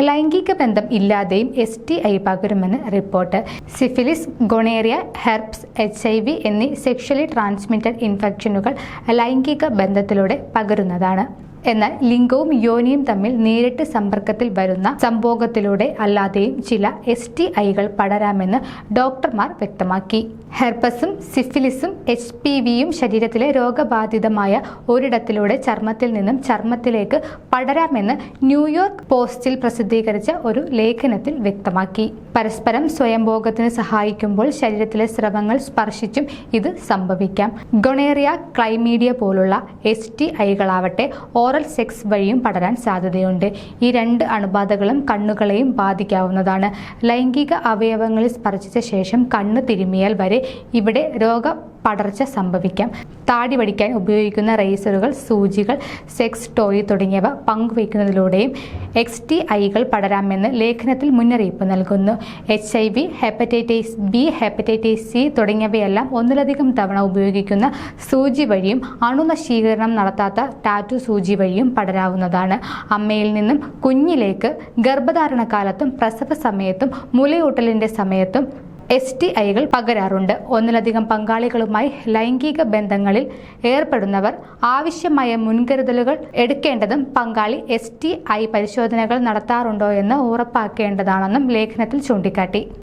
ലൈംഗിക ബന്ധം ഇല്ലാതെയും STI പകരുമെന്ന് report. Syphilis, gonorrhoea, herpes, HIV എന്നീ സെക്ഷലി ട്രാൻസ്മിറ്റഡ് ഇൻഫെക്ഷനുകൾ ലൈംഗിക ബന്ധത്തിലൂടെ പകരുന്നതാണ്. എന്നാൽ ലിംഗവും യോനിയും തമ്മിൽ നേരിട്ട് സമ്പർക്കത്തിൽ വരുന്ന സംഭോഗത്തിലൂടെ അല്ലാതെയും ചില STIകൾ പടരാമെന്ന് ഡോക്ടർമാർ വ്യക്തമാക്കി. ഹെർപ്പസും സിഫിലിസും HPVയും ശരീരത്തിലെ രോഗബാധിതമായ ഒരിടത്തിലൂടെ ചർമ്മത്തിൽ നിന്നും ചർമ്മത്തിലേക്ക് പടരാമെന്ന് ന്യൂയോർക്ക് പോസ്റ്റിൽ പ്രസിദ്ധീകരിച്ച ഒരു ലേഖനത്തിൽ വ്യക്തമാക്കി. പരസ്പരം സ്വയംഭോഗത്തിന് സഹായിക്കുമ്പോൾ ശരീരത്തിലെ സ്രവങ്ങൾ സ്പർശിച്ചും ഇത് സംഭവിക്കാം. ഗൊണേറിയ, ക്ലൈമീഡിയ പോലുള്ള STIകളാവട്ടെ ഓറൽ സെക്സ് വഴിയും പടരാൻ സാധ്യതയുണ്ട്. ഈ രണ്ട് അണുബാധകളും കണ്ണുകളെയും ബാധിക്കാവുന്നതാണ്. ലൈംഗിക അവയവങ്ങളിൽ സ്പർശിച്ച ശേഷം കണ്ണ് തിരുമിയാൽ വരെ ഇവിടെ പടർച്ച സംഭവിക്കാം. താടി വടിക്കാൻ ഉപയോഗിക്കുന്ന റേസറുകൾ, സൂചികൾ, സെക്സ് ടോയ് തുടങ്ങിയവ പങ്കുവയ്ക്കുന്നതിലൂടെയും STIകൾ പടരാമെന്ന് ലേഖനത്തിൽ മുന്നറിയിപ്പ് നൽകുന്നു. HIV, hepatitis B, hepatitis C തുടങ്ങിയവയെല്ലാം ഒന്നിലധികം തവണ ഉപയോഗിക്കുന്ന സൂചി വഴിയും അണുനശീകരണം നടത്താത്ത ടാറ്റു സൂചി വഴിയും പടരാവുന്നതാണ്. അമ്മയിൽ നിന്നും കുഞ്ഞിലേക്ക് ഗർഭധാരണ കാലത്തും പ്രസവ സമയത്തും മുലയൂട്ടലിന്റെ സമയത്തും STIകൾ പകരാറുണ്ട്. ഒന്നിലധികം പങ്കാളികളുമായി ലൈംഗിക ബന്ധങ്ങളിൽ ഏർപ്പെടുന്നവർ ആവശ്യമായ മുൻകരുതലുകൾ എടുക്കേണ്ടതും പങ്കാളി STI പരിശോധനകൾ നടത്താറുണ്ടോ എന്ന് ഉറപ്പാക്കേണ്ടതാണെന്നും ലേഖനത്തിൽ ചൂണ്ടിക്കാട്ടി.